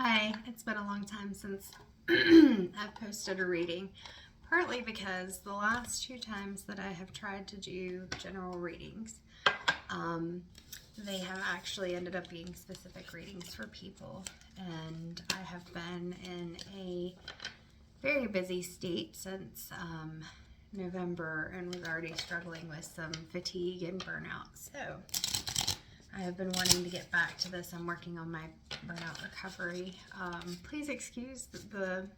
Hi, it's been a long time since I've posted a reading, partly because the last two times that I have tried to do general readings, um, they have actually ended up being specific readings for people, and I have been in a very busy state since November and was already struggling with some fatigue and burnout. So I have been wanting to get back to this. I'm working on my burnout recovery. Please excuse the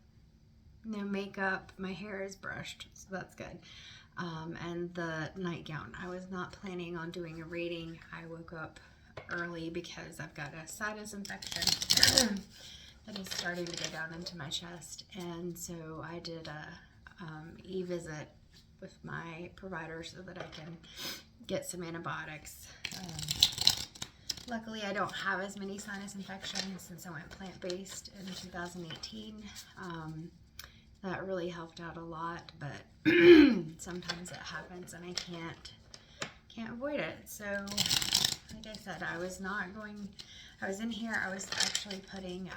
no makeup. My hair is brushed, so that's good. And the nightgown. I was not planning on doing a reading. I woke up early because I've got a sinus infection that is starting to go down into my chest. And so I did a e-visit with my provider so that I can get some antibiotics. Luckily, I don't have as many sinus infections since I went plant-based in 2018. That really helped out a lot, but sometimes it happens and I can't avoid it. So, like I said, I was in here, I was actually putting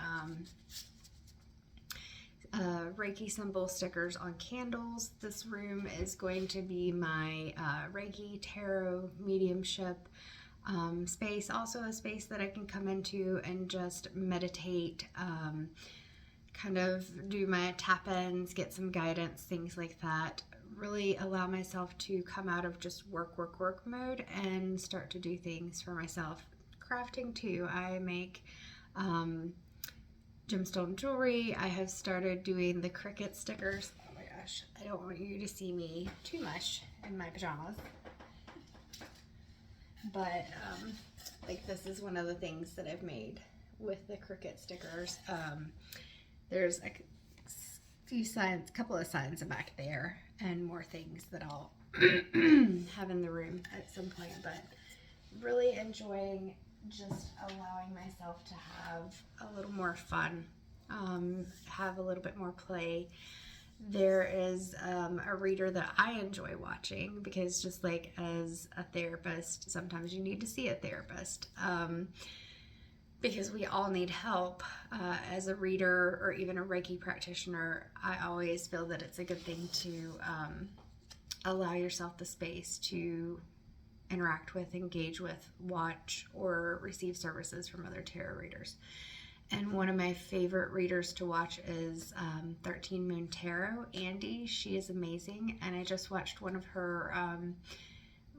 Reiki symbol stickers on candles. This room is going to be my Reiki tarot mediumship space, also a space that I can come into and just meditate, kind of do my tap-ins, get some guidance, things like that. Really allow myself to come out of just work mode and start to do things for myself. Crafting too. I make gemstone jewelry. I have started doing the cricket stickers. Oh my gosh, I don't want you to see me too much in my pajamas. But like this is one of the things that I've made with the cricket stickers. There's a few signs, couple of signs back there, and more things that I'll have in the room at some point. But really enjoying just allowing myself to have a little more fun, have a little bit more play. There is a reader that I enjoy watching because just like as a therapist, sometimes you need to see a therapist because we all need help. As a reader or even a Reiki practitioner, I always feel that it's a good thing to allow yourself the space to interact with, engage with, watch, or receive services from other tarot readers. And one of my favorite readers to watch is 13 Moon Tarot, Andy. She is amazing. And I just watched one of her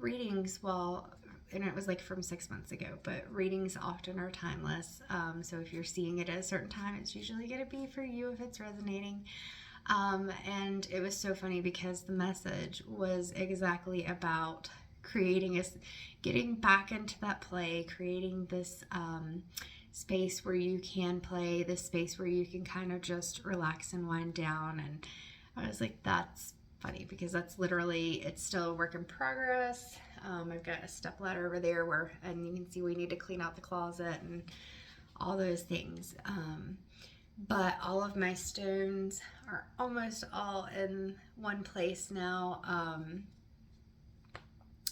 readings and it was like from 6 months ago, but readings often are timeless. So if you're seeing it at a certain time, it's usually going to be for you if it's resonating. And it was so funny because the message was exactly about getting back into that play, creating this space where you can play, this space where you can kind of just relax and wind down. And I was like, that's funny because that's literally, it's still a work in progress. I've got a step ladder over there and you can see we need to clean out the closet and all those things. But all of my stones are almost all in one place now.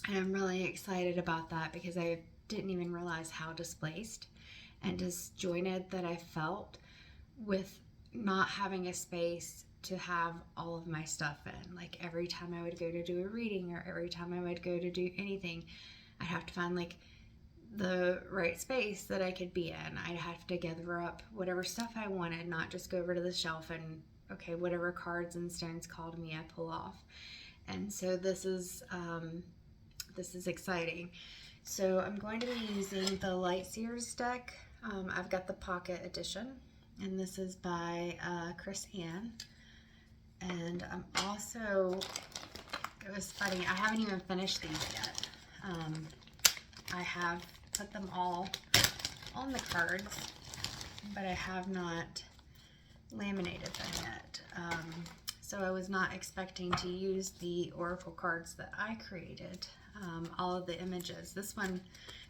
And I'm really excited about that because I didn't even realize how displaced and disjointed that I felt with not having a space to have all of my stuff in. Like every time I would go to do a reading or every time I would go to do anything, I'd have to find like the right space that I could be in. I'd have to gather up whatever stuff I wanted, not just go over to the shelf and okay, whatever cards and stones call to me, I pull off. And so this is exciting. So I'm going to be using the Light Seers deck. I've got the Pocket Edition, and this is by Chris Ann. And I'm also, it was funny, I haven't even finished these yet. I have put them all on the cards, but I have not laminated them yet. So I was not expecting to use the oracle cards that I created. All of the images. This one,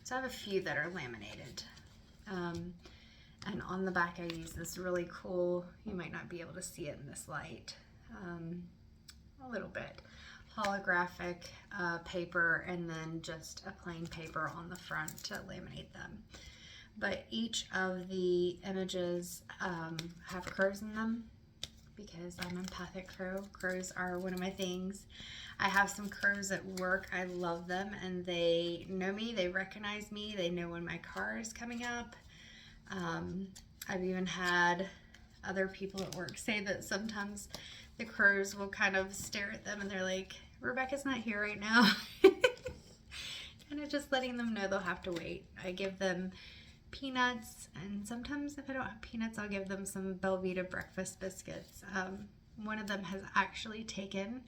so I have a few that are laminated. And on the back I use this really cool, you might not be able to see it in this light, a little bit, holographic paper and then just a plain paper on the front to laminate them. but each of the images have crows in them because I'm empathic crow. Crows are one of my things. I have some crows at work. I love them, and they know me. They recognize me. They know when my car is coming up. I've even had other people at work say that sometimes the crows will kind of stare at them and they're like, Rebecca's not here right now. Kind of just letting them know they'll have to wait. I give them peanuts, and sometimes if I don't have peanuts, I'll give them some Belvita breakfast biscuits. One of them has actually taken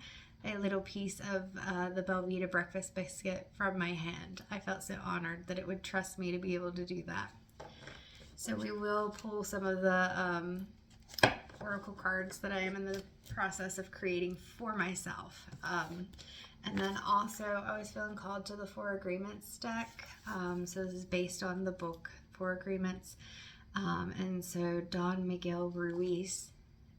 a little piece of the Belvita breakfast biscuit from my hand. I felt so honored that it would trust me to be able to do that. So we will pull some of the oracle cards that I am in the process of creating for myself. And then also I was feeling called to the Four Agreements deck. So this is based on the book Four Agreements. And so Don Miguel Ruiz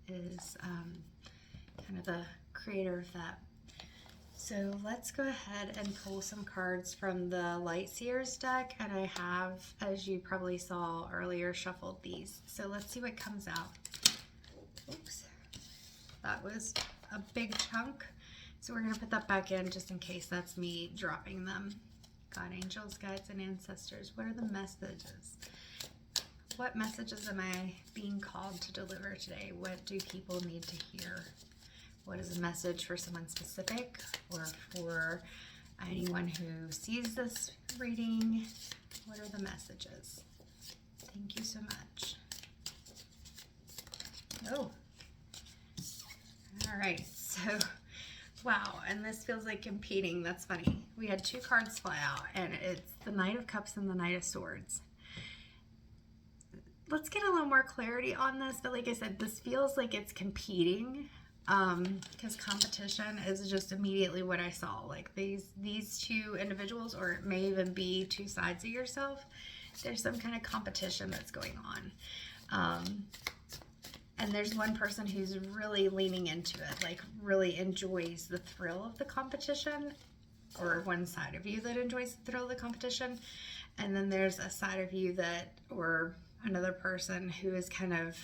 is kind of the creator of that. So let's go ahead and pull some cards from the Light Seers deck. And I have, as you probably saw earlier, shuffled these. So let's see what comes out. Oops, that was a big chunk. So we're going to put that back in just in case that's me dropping them. God, angels, guides, and ancestors, what are the messages? What messages am I being called to deliver today? What do people need to hear? What is a message for someone specific or for anyone who sees this reading? What are the messages? Thank you so much. Oh, all right. So, wow. And this feels like competing. That's funny. We had two cards fly out, and it's the Knight of Cups and the Knight of Swords. Let's get a little more clarity on this. But like I said, this feels like it's competing. Because competition is just immediately what I saw. Like these two individuals, or it may even be two sides of yourself. There's some kind of competition that's going on. And there's one person who's really leaning into it, like really enjoys the thrill of the competition, or one side of you that enjoys the thrill of the competition. And then there's a side of you that, or another person who is kind of,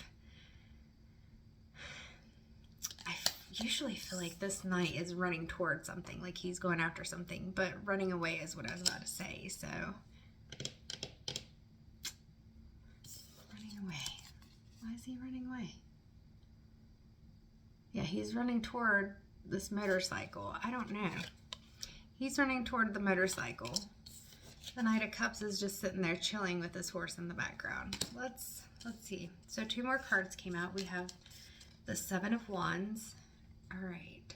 usually feel like this knight is running towards something, like he's going after something, but running away is what I was about to say. So running away. Why is he running away? Yeah, he's running toward this motorcycle. I don't know. He's running toward the motorcycle. The Knight of Cups is just sitting there chilling with this horse in the background. Let's see. So two more cards came out. We have the Seven of Wands. All right.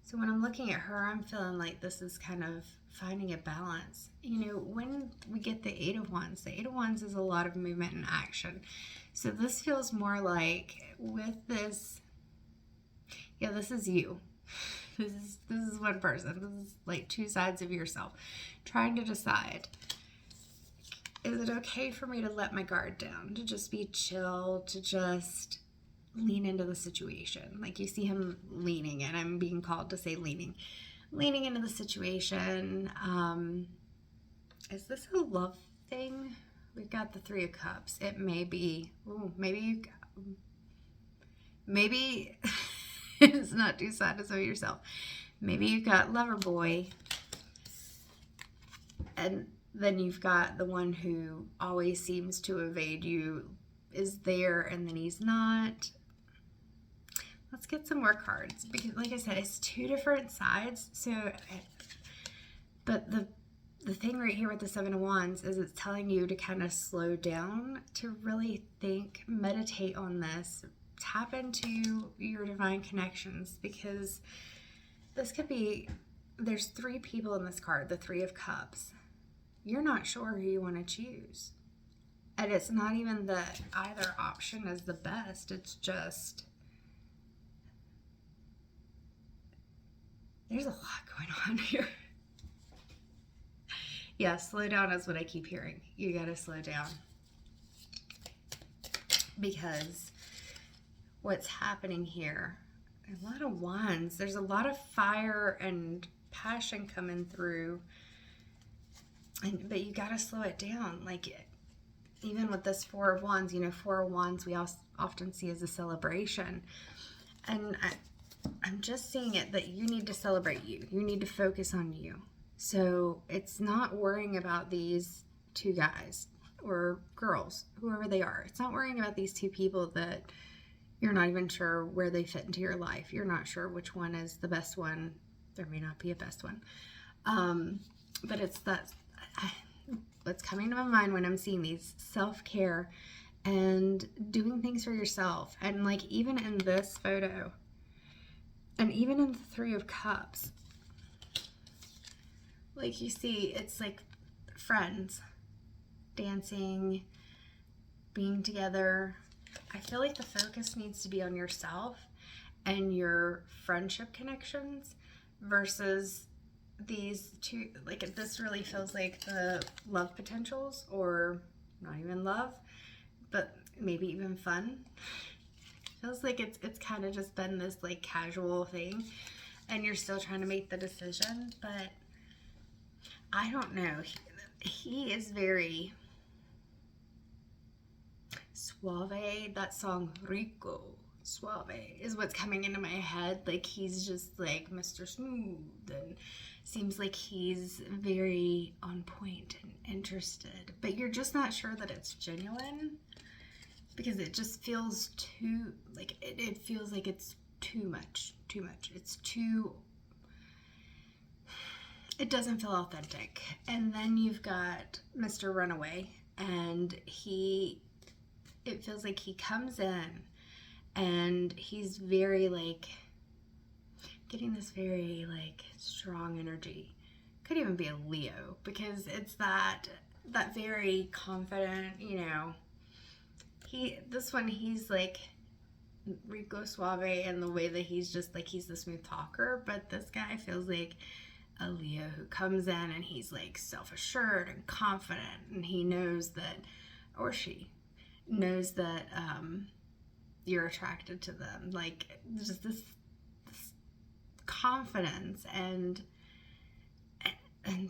So when I'm looking at her, I'm feeling like this is kind of finding a balance. You know, when we get the Eight of Wands is a lot of movement and action. So this feels more like with this, yeah, this is you. This is one person. This is like two sides of yourself trying to decide, is it okay for me to let my guard down, to just be chill, to just lean into the situation? Like you see him leaning, and I'm being called to say leaning into the situation. Is this a love thing? We've got the Three of Cups. It may be, maybe it's not too sad to show yourself. Maybe you've got lover boy, and then you've got the one who always seems to evade you, is there, and then he's not. Let's get some more cards, because like I said, it's two different sides. So, but the thing right here with the Seven of Wands is it's telling you to kind of slow down, to really think, meditate on this, tap into your divine connections, because this could be, there's three people in this card, the Three of Cups. You're not sure who you want to choose. And it's not even that either option is the best. It's just, there's a lot going on here. Yeah, slow down is what I keep hearing. You gotta slow down. Because what's happening here, a lot of wands, there's a lot of fire and passion coming through, but you gotta slow it down. Like, even with this Four of Wands, you know, Four of Wands we also often see as a celebration. And I'm just seeing it that you need to celebrate you. You need to focus on you. So it's not worrying about these two guys or girls, whoever they are. It's not worrying about these two people that you're not even sure where they fit into your life. You're not sure which one is the best one. There may not be a best one. But it's that, what's coming to my mind when I'm seeing these, self-care and doing things for yourself. And like even in this photo, and even in the Three of Cups, like you see, it's like friends, dancing, being together. I feel like the focus needs to be on yourself and your friendship connections versus these two. Like this really feels like the love potentials, or not even love, but maybe even fun. Feels like it's kind of just been this like casual thing, and you're still trying to make the decision. But I don't know. He is very suave. That song Rico Suave is what's coming into my head. Like he's just like Mr. Smooth, and seems like he's very on point and interested, but you're just not sure that it's genuine, because it just feels too, like, it feels like it's too much. It's too, it doesn't feel authentic. And then you've got Mr. Runaway, and it feels like he comes in and he's very like, getting this very like strong energy. Could even be a Leo, because it's that very confident, you know, he's like Rico Suave in the way that he's just like, he's the smooth talker, but this guy feels like a Leo who comes in and he's like self-assured and confident, and he knows that, or she knows that you're attracted to them. Like just this confidence, and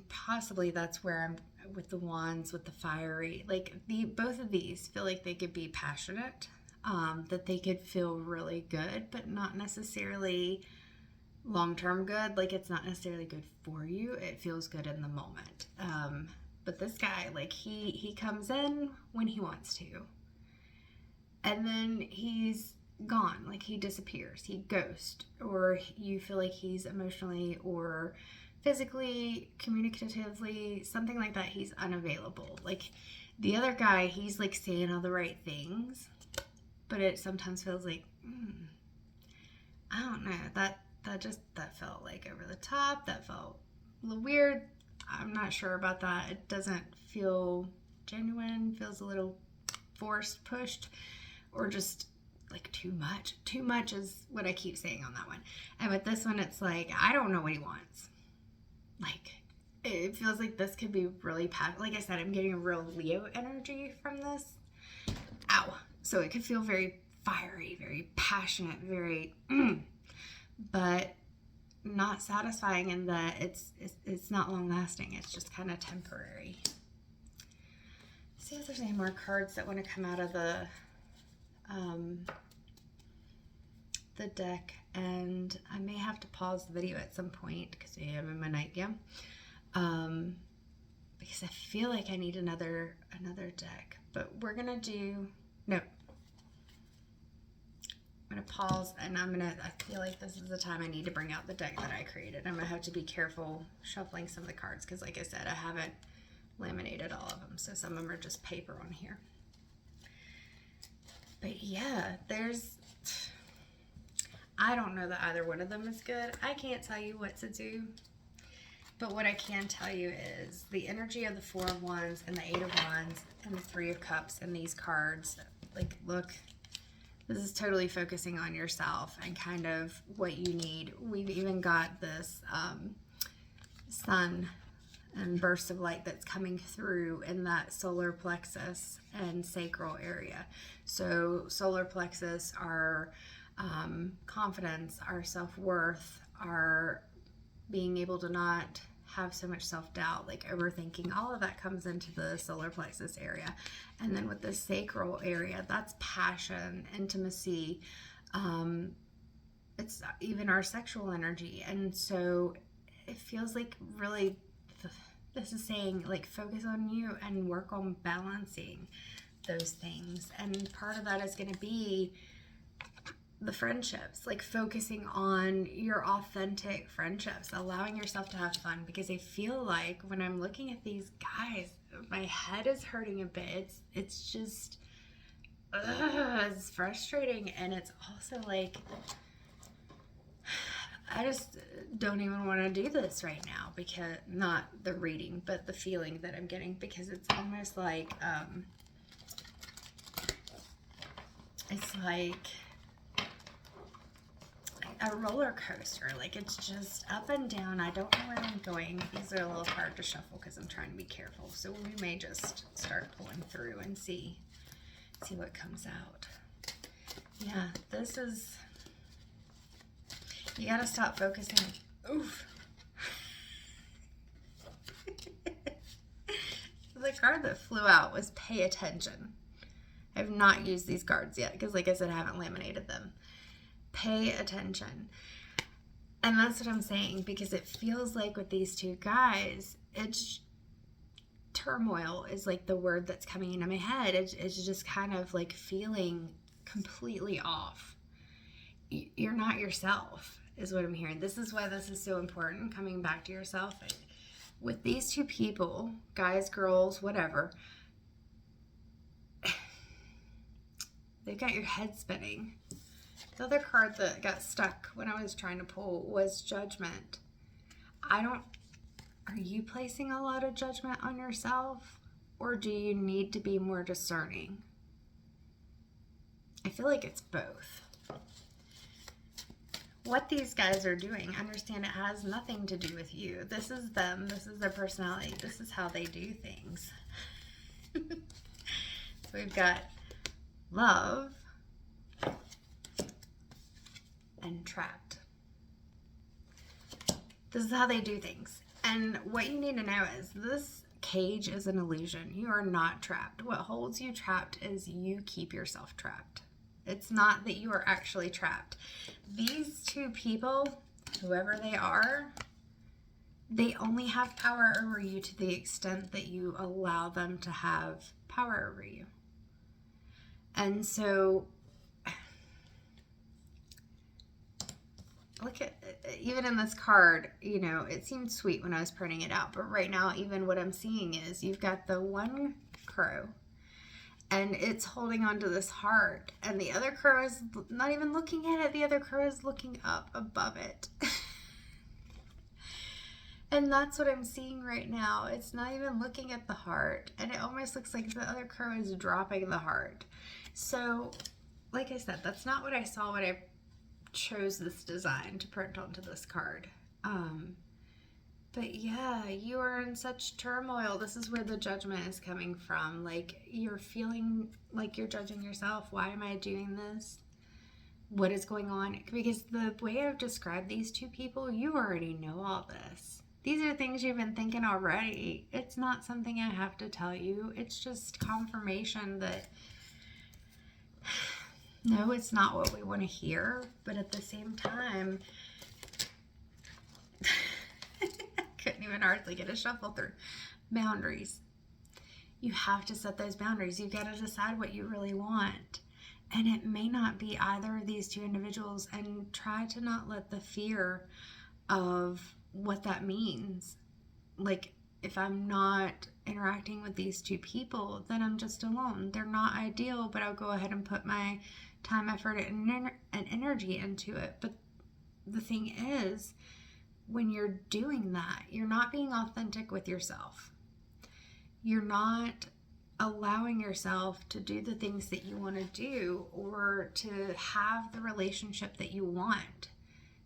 possibly that's where I'm with the Wands, with the fiery, like both of these feel like they could be passionate, that they could feel really good, but not necessarily long-term good. Like it's not necessarily good for you. It feels good in the moment. But this guy, like he comes in when he wants to, and then he's gone. Like he disappears, he ghosts, or you feel like he's emotionally or physically, communicatively, something like that, he's unavailable. Like the other guy, he's like saying all the right things, but it sometimes feels like I don't know, that felt like over the top. That felt a little weird. I'm not sure about that. It doesn't feel genuine. Feels a little forced, pushed, or just like too much. Too much is what I keep saying on that one. And with this one, it's like, I don't know what he wants. Like, it feels like this could be really like I said, I'm getting a real Leo energy from this. Ow. So it could feel very fiery, very passionate, very, but not satisfying in that it's not long lasting. It's just kind of temporary. Let's see if there's any more cards that want to come out of the deck, and I may have to pause the video at some point because I am in my nightgown, because I feel like I need another deck, but we're gonna do, no, I'm gonna pause, and I feel like this is the time I need to bring out the deck that I created. I'm gonna have to be careful shuffling some of the cards, because like I said, I haven't laminated all of them, so some of them are just paper on here. But yeah, I don't know that either one of them is good. I can't tell you what to do, but what I can tell you is the energy of the Four of Wands and the Eight of Wands and the Three of Cups and these cards, like, look, this is totally focusing on yourself and kind of what you need. We've even got this sun and bursts of light that's coming through in that solar plexus and sacral area. So solar plexus, our confidence, our self-worth, our being able to not have so much self-doubt, like overthinking. All of that comes into the solar plexus area. And then with the sacral area, that's passion, intimacy. It's even our sexual energy. And so it feels like really, this is saying like focus on you and work on balancing those things. And part of that is going to be the friendships, like focusing on your authentic friendships, allowing yourself to have fun. Because I feel like when I'm looking at these guys, my head is hurting a bit. It's just, it's frustrating. And it's also like, I just don't even want to do this right now, because not the reading, but the feeling that I'm getting, because it's almost like, it's like a roller coaster. Like it's just up and down. I don't know where I'm going. These are a little hard to shuffle because I'm trying to be careful. So we may just start pulling through and see what comes out. Yeah, this is, you gotta stop focusing. Oof. The card that flew out was pay attention. I have not used these cards yet because, like I said, I haven't laminated them. Pay attention. And that's what I'm saying, because it feels like with these two guys, it's turmoil is like the word that's coming into my head. It's just kind of like feeling completely off. You're not yourself is what I'm hearing. This is why this is so important, coming back to yourself. With these two people, guys, girls, whatever, they've got your head spinning. The other card that got stuck when I was trying to pull was judgment. Are you placing a lot of judgment on yourself, or do you need to be more discerning? I feel like it's both. What these guys are doing, understand it has nothing to do with you. This is them. This is their personality. This is how they do things. So we've got love and trapped. This is how they do things. And what you need to know is this cage is an illusion. You are not trapped. What holds you trapped is you keep yourself trapped. It's not that you are actually trapped. These two people, whoever they are, they only have power over you to the extent that you allow them to have power over you. And so look at, even in this card, you know, it seemed sweet when I was printing it out, but right now, even what I'm seeing is you've got the one crow and it's holding on to this heart, and the other crow is not even looking at it. The other crow is looking up above it. And that's what I'm seeing right now. It's not even looking at the heart, and it almost looks like the other crow is dropping the heart. So, like I said, that's not what I saw when I chose this design to print onto this card. But yeah, you are in such turmoil. This is where the judgment is coming from. Like, you're feeling like you're judging yourself. Why am I doing this? What is going on? Because the way I've described these two people, you already know all this. These are things you've been thinking already. It's not something I have to tell you. It's just confirmation that no, it's not what we want to hear. But at the same time, couldn't even hardly get a shuffle through. Boundaries. You have to set those boundaries. You've got to decide what you really want. And it may not be either of these two individuals, and try to not let the fear of what that means. Like, if I'm not interacting with these two people, then I'm just alone. They're not ideal, but I'll go ahead and put my time, effort, and energy into it. But the thing is, when you're doing that, you're not being authentic with yourself. You're not allowing yourself to do the things that you want to do, or to have the relationship that you want,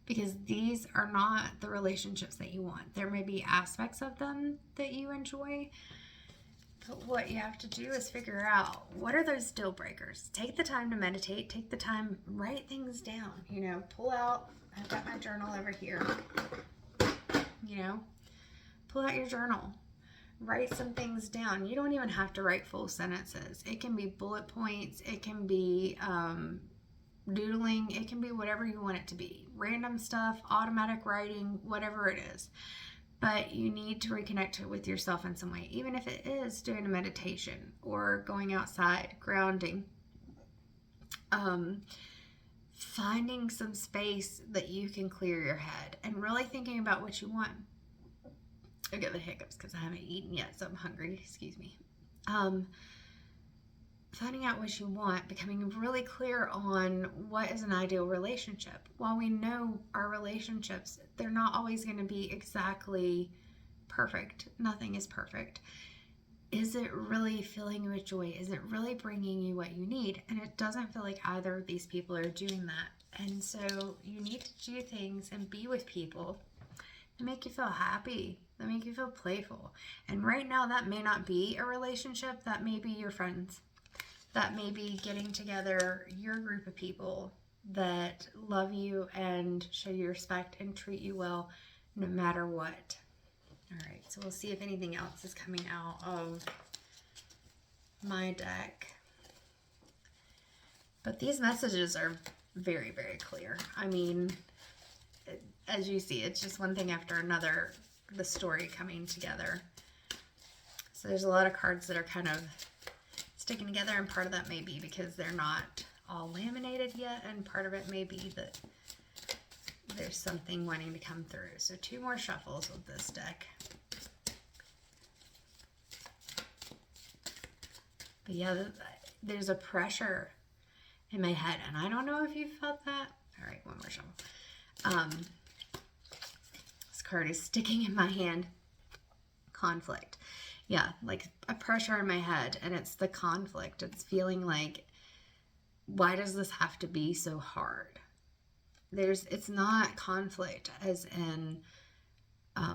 because these are not the relationships that you want. There may be aspects of them that you enjoy, but what you have to do is figure out, what are those deal breakers? Take the time to meditate, take the time, write things down, you know, pull out, I've got my journal over here, you know, pull out your journal. Write some things down. You don't even have to write full sentences. It can be bullet points. It can be doodling. It can be whatever you want it to be. Random stuff, automatic writing, whatever it is. But you need to reconnect with yourself in some way, even if it is doing a meditation or going outside, grounding. Finding some space that you can clear your head and really thinking about what you want. I get the hiccups because I haven't eaten yet, so I'm hungry. Excuse me. Finding out what you want, becoming really clear on what is an ideal relationship. While we know our relationships, they're not always going to be exactly perfect. Nothing is perfect. Is it really filling you with joy? Is it really bringing you what you need? And it doesn't feel like either of these people are doing that. And so you need to do things and be with people that make you feel happy, that make you feel playful. And right now, that may not be a relationship. That may be your friends. That may be getting together your group of people that love you and show you respect and treat you well no matter what. All right, so we'll see if anything else is coming out of my deck. But these messages are very, very clear. I mean, as you see, it's just one thing after another, the story coming together. So there's a lot of cards that are kind of sticking together, and part of that may be because they're not all laminated yet, and part of it may be that there's something wanting to come through. So 2 more shuffles with this deck. But yeah, there's a pressure in my head, and I don't know if you felt that. All right, 1 more shuffle. This card is sticking in my hand. Conflict. Yeah, like a pressure in my head, and it's the conflict. It's feeling like, why does this have to be so hard? It's not conflict as in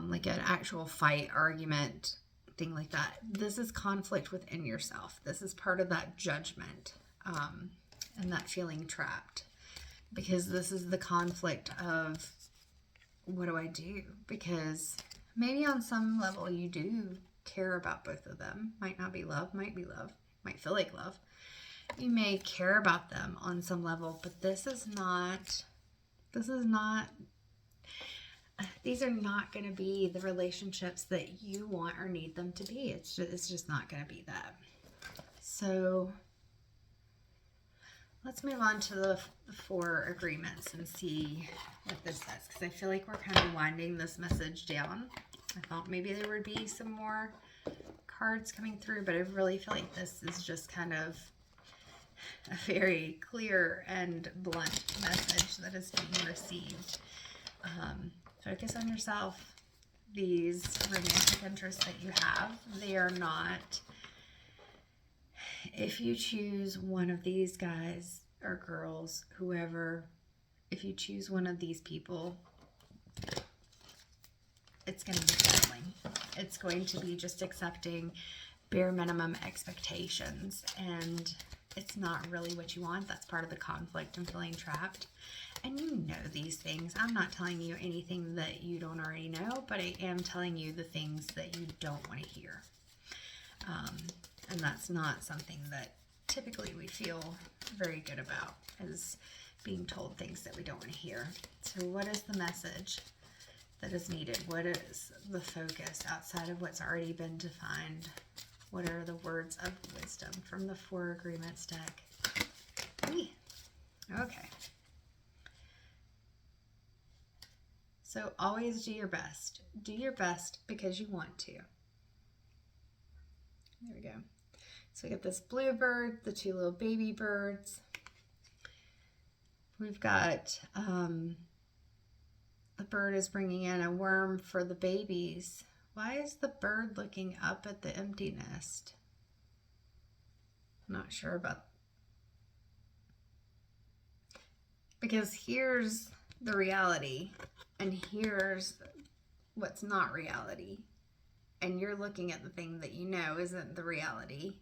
like an actual fight, argument, thing like that. This is conflict within yourself. This is part of that judgment and that feeling trapped, because this is the conflict of, what do I do? Because maybe on some level you do care about both of them. Might not be love, might be love, might feel like love. You may care about them on some level, but these are not going to be the relationships that you want or need them to be. It's just not going to be that. So let's move on to the 4 agreements and see what this says, because I feel like we're kind of winding this message down. I thought maybe there would be some more cards coming through, but I really feel like this is just kind of a very clear and blunt message that is being received. Focus on yourself. These romantic interests that you have, they are not, if you choose one of these guys or girls, whoever, if you choose one of these people, it's going to be settling. It's going to be just accepting bare minimum expectations, and it's not really what you want. That's part of the conflict and feeling trapped. And you know these things. I'm not telling you anything that you don't already know, but I am telling you the things that you don't want to hear. And that's not something that typically we feel very good about, is being told things that we don't want to hear. So what is the message that is needed? What is the focus outside of what's already been defined? What are the words of wisdom from the 4 agreements deck? Okay. So always do your best. Do your best because you want to. There we go. So we got this blue bird, the 2 little baby birds. We've got the bird is bringing in a worm for the babies. Why is the bird looking up at the empty nest? I'm not sure about. Because here's the reality, and here's what's not reality. And you're looking at the thing that you know isn't the reality,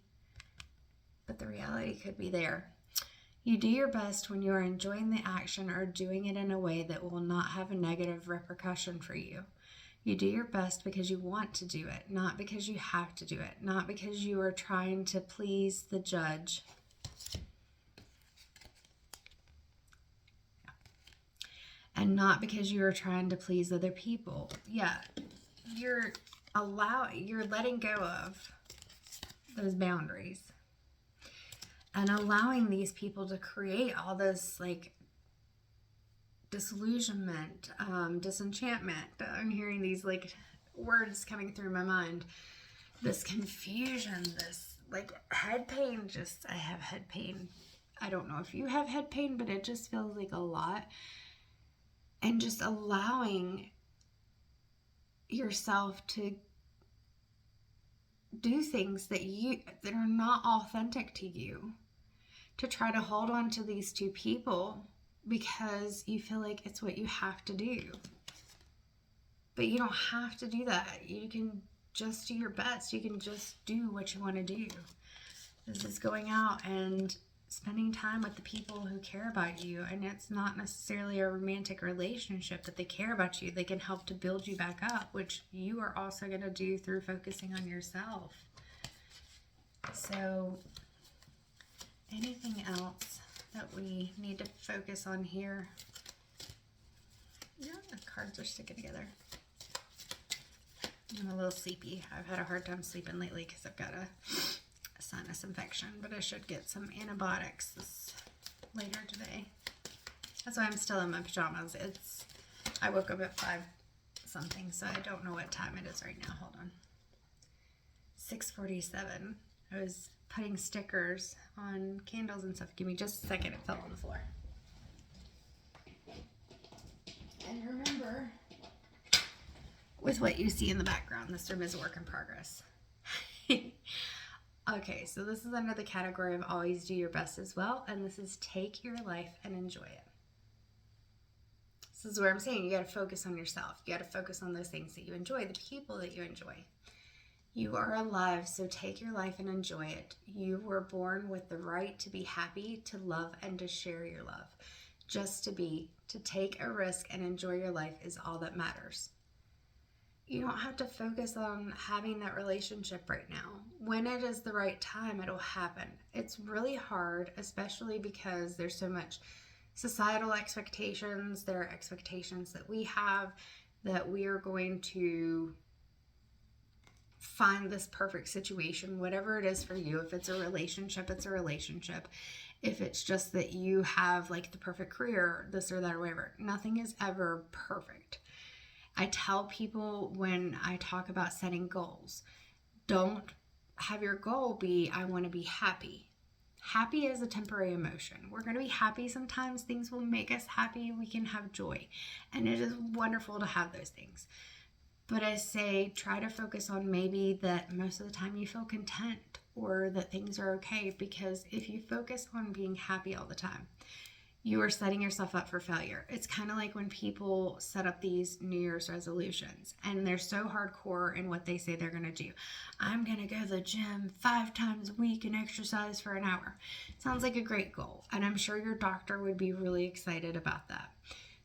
but the reality could be there. You do your best when you are enjoying the action or doing it in a way that will not have a negative repercussion for you. You do your best because you want to do it, not because you have to do it, not because you are trying to please the judge. And not because you are trying to please other people. Yeah, you're letting go of those boundaries and allowing these people to create all this like disillusionment, disenchantment. I'm hearing these like words coming through my mind. This confusion, this like head pain. I have head pain. I don't know if you have head pain, but it just feels like a lot. And just allowing yourself to do things that are not authentic to you, to try to hold on to these two people because you feel like it's what you have to do. But you don't have to do that. You can just do your best. You can just do what you want to do. This is going out and spending time with the people who care about you. And it's not necessarily a romantic relationship, but they care about you. They can help to build you back up, which you are also going to do through focusing on yourself. So anything else that we need to focus on here? Yeah, the cards are sticking together. I'm a little sleepy. I've had a hard time sleeping lately because I've got a sinus infection, but I should get some antibiotics later today. That's why I'm still in my pajamas. I woke up at 5 something, so I don't know what time it is right now. Hold on. 6:47. I was putting stickers on candles and stuff. Give me just a second. It fell on the floor. And remember, with what you see in the background, this room is a work in progress. Okay, so this is under the category of always do your best as well, and this is take your life and enjoy it. This is where I'm saying you got to focus on yourself. You got to focus on those things that you enjoy, the people that you enjoy. You are alive, so take your life and enjoy it. You were born with the right to be happy, to love, and to share your love. Just to be, to take a risk and enjoy your life is all that matters. You don't have to focus on having that relationship right now. When it is the right time, it'll happen. It's really hard, especially because there's so much societal expectations. There are expectations that we have that we are going to find this perfect situation, whatever it is for you. If it's a relationship, it's a relationship. If it's just that you have like the perfect career, this or that or whatever, nothing is ever perfect. I tell people when I talk about setting goals, don't have your goal be, I want to be happy. Happy is a temporary emotion. We're going to be happy sometimes. Things will make us happy. We can have joy. And it is wonderful to have those things. But I say try to focus on maybe that most of the time you feel content or that things are okay. Because if you focus on being happy all the time, you are setting yourself up for failure. It's kind of like when people set up these New Year's resolutions and they're so hardcore in what they say they're going to do. I'm going to go to the gym 5 times a week and exercise for an hour. Sounds like a great goal. And I'm sure your doctor would be really excited about that.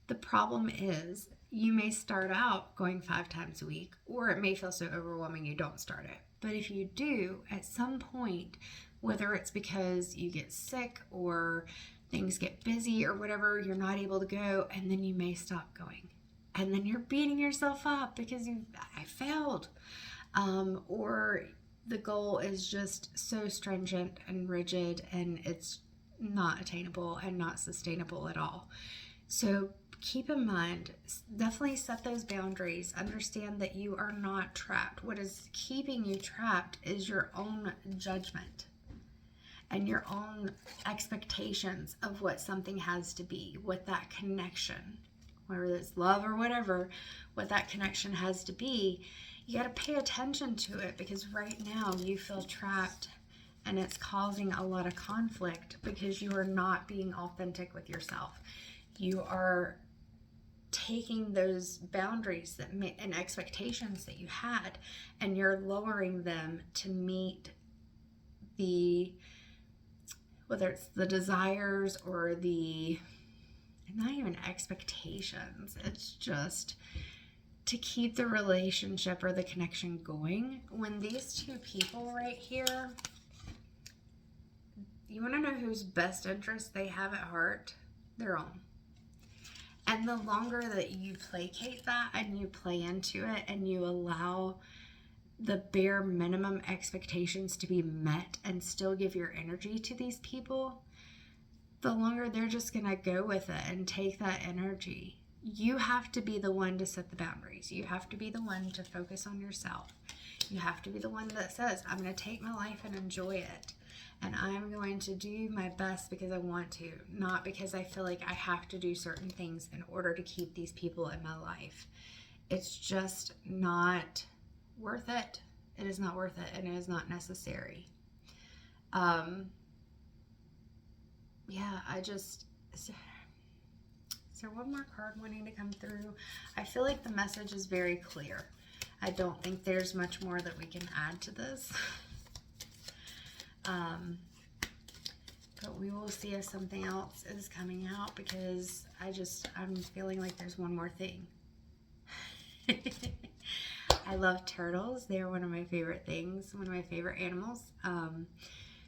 The problem is you may start out going 5 times a week, or it may feel so overwhelming you don't start it. But if you do, at some point, whether it's because you get sick or things get busy or whatever, you're not able to go, and then you may stop going. And then you're beating yourself up because I failed. Or the goal is just so stringent and rigid and it's not attainable and not sustainable at all. So keep in mind, definitely set those boundaries. Understand that you are not trapped. What is keeping you trapped is your own judgment and your own expectations of what something has to be, what that connection, whether it's love or whatever, what that connection has to be. You got to pay attention to it because right now you feel trapped and it's causing a lot of conflict because you are not being authentic with yourself. You are taking those boundaries and expectations that you had and you're lowering them to meet whether it's the desires or not even expectations. It's just to keep the relationship or the connection going, when these two people right here, you want to know whose best interest they have at heart? Their own. And the longer that you placate that and you play into it and you allow the bare minimum expectations to be met and still give your energy to these people, the longer they're just going to go with it and take that energy. You have to be the one to set the boundaries. You have to be the one to focus on yourself. You have to be the one that says, I'm going to take my life and enjoy it. And I'm going to do my best because I want to, not because I feel like I have to do certain things in order to keep these people in my life. It's just not worth it. It is not worth it, and it is not necessary. Yeah, is there one more card wanting to come through? I feel like the message is very clear. I don't think there's much more that we can add to this. But we will see if something else is coming out, because I'm feeling like there's one more thing. I love turtles. They're one of my favorite things, one of my favorite animals.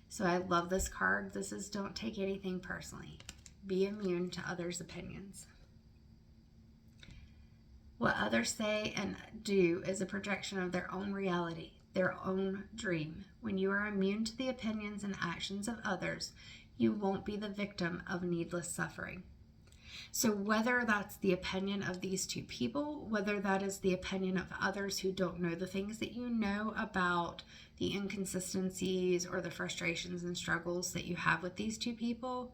So I love this card. This is, don't take anything personally. Be immune to others' opinions. What others say and do is a projection of their own reality, their own dream. When you are immune to the opinions and actions of others, you won't be the victim of needless suffering. So whether that's the opinion of these two people, whether that is the opinion of others who don't know the things that you know about the inconsistencies or the frustrations and struggles that you have with these two people,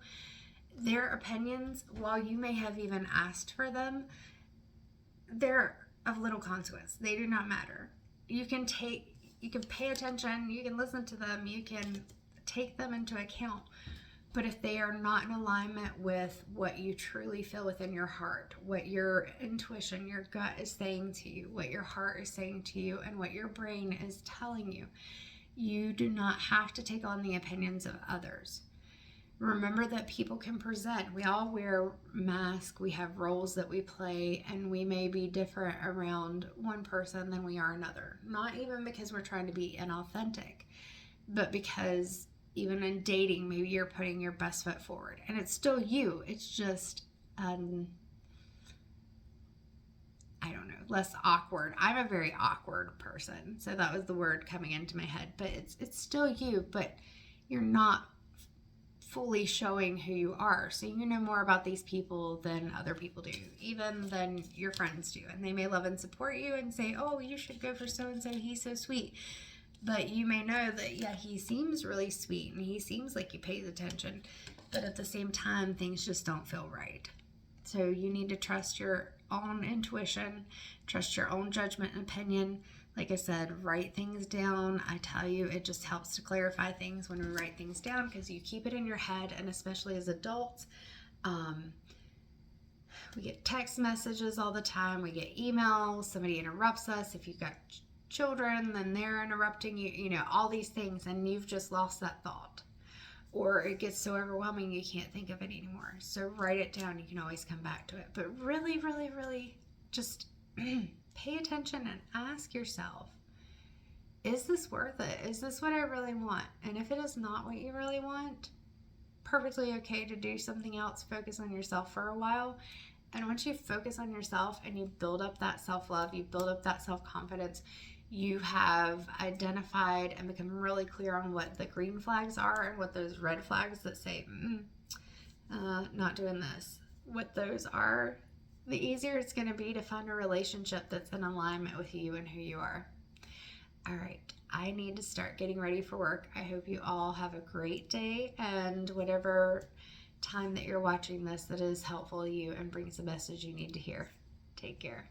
their opinions, while you may have even asked for them, they're of little consequence. They do not matter. You can pay attention, you can listen to them, you can take them into account. But if they are not in alignment with what you truly feel within your heart, what your intuition, your gut is saying to you, what your heart is saying to you, and what your brain is telling you, you do not have to take on the opinions of others. Remember that people can present. We all wear masks. We have roles that we play, and we may be different around one person than we are another. Not even because we're trying to be inauthentic, but because even in dating, maybe you're putting your best foot forward, and it's still you. It's just, I don't know, less awkward. I'm a very awkward person, so that was the word coming into my head. But it's still you, but you're not fully showing who you are. So you know more about these people than other people do, even than your friends do. And they may love and support you and say, oh, you should go for so-and-so, he's so sweet. But you may know that, yeah, he seems really sweet and he seems like he pays attention, but at the same time, things just don't feel right. So you need to trust your own intuition, trust your own judgment and opinion. Like I said, write things down. I tell you, it just helps to clarify things when we write things down, because you keep it in your head, and especially as adults, we get text messages all the time. We get emails. Somebody interrupts us. If you've got children, then they're interrupting you, you know, all these things, and you've just lost that thought. Or it gets so overwhelming you can't think of it anymore. So write it down. You can always come back to it. But really, really, really just pay attention and ask yourself, is this worth it? Is this what I really want? And if it is not what you really want, perfectly okay to do something else. Focus on yourself for a while. And once you focus on yourself and you build up that self-love, you build up that self-confidence, you have identified and become really clear on what the green flags are and what those red flags that say, not doing this, what those are, the easier it's going to be to find a relationship that's in alignment with you and who you are. All right, I need to start getting ready for work. I hope you all have a great day, and whatever time that you're watching this, that is helpful to you and brings the message you need to hear. Take care.